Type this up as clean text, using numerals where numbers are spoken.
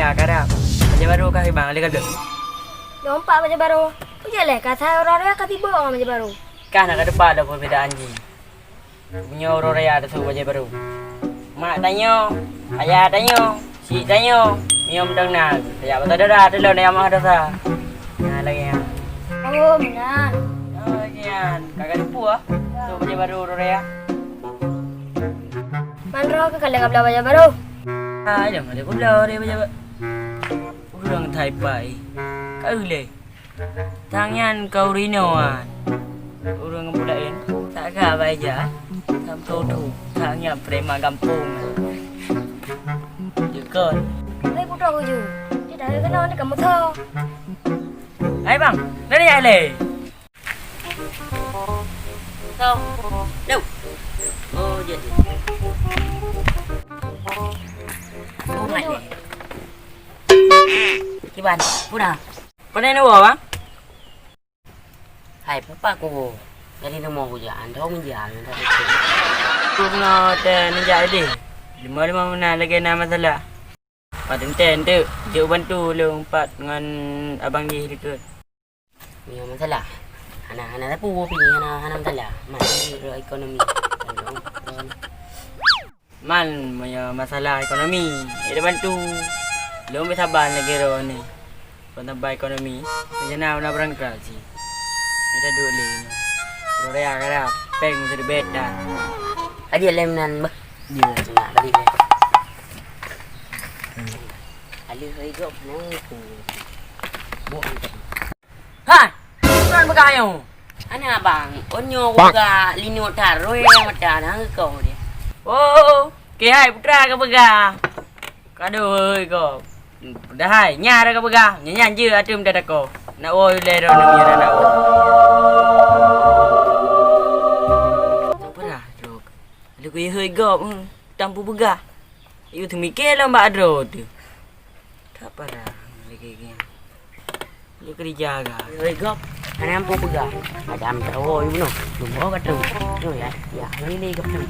ya karena aja baru kah bang ada kada. Lompat aja baru. Ujalah kata orang-orang kata bohong aja baru. Kan ada depan ada perbedaan anjing. Punya orang ada tuh aja baru. Mak tanya, ayah tanya, si tanya, miom dang nak. Ya betul dah ada lo ni amah dah sah. Nah lagi ya. Oh, benar. Oh kian, kagak lupa ah. Tuh aja baru orang ya. Manro ke kalau kabla aja baru. Ah, jangan ada pula orang aja. Orang Thai pai. Kau le. Tangan kau rinoan. Orang ngepulain. Tak kah baja. Kampung tu. Tangnya prema kampung. Jekon. Hai putra aku ju. Dia dah kenal ni kamu tahu. Hai bang, dari ai le? Kau. Đâu? Oh, je. Oh, lại này. Cái bàn, phút nào? Pandai nak buat bang? Hai papa ko. Dari nama ko jangan tahu menjangan tapi. Kau nak menjadi deh. Lima mana lagi nama salah. Padahal tu, dia bantu lompat dengan abang dia dekat. Ni masalah. Anak-anak apa pilih anak masalah. Masalah ekonomi. Man punya masalah ekonomi. Dia bantu. Belum sabar lagi ro ni. Tambah ekonomi. Macam nak berangkat sih. Kita duduk ni. Roya kara peng dari beda. Aja lemnan bah. Dia nak balik ni. Ali hidup nangku. Buang. Ha! Bukan begayo. Ana bang, onyo buka lino taruh yang macam nang kau dia. Oh, ke hai putra ke bega. Kado kau. Dah hai, nya dah ke bega. Nyanyi je atum dah kau. Nak oi le ro ni mira nak. Apa dah, Jok? Lu ku hơi gop tampu bega. Iu tu mikir lah mbak adro tu. Tak parah lagi ni. Lu kerja ga. Hơi gop. Anh em bố gà mà đam tao ơi nó đúng có cái trùng rồi ya ya lấy đi gặp trùng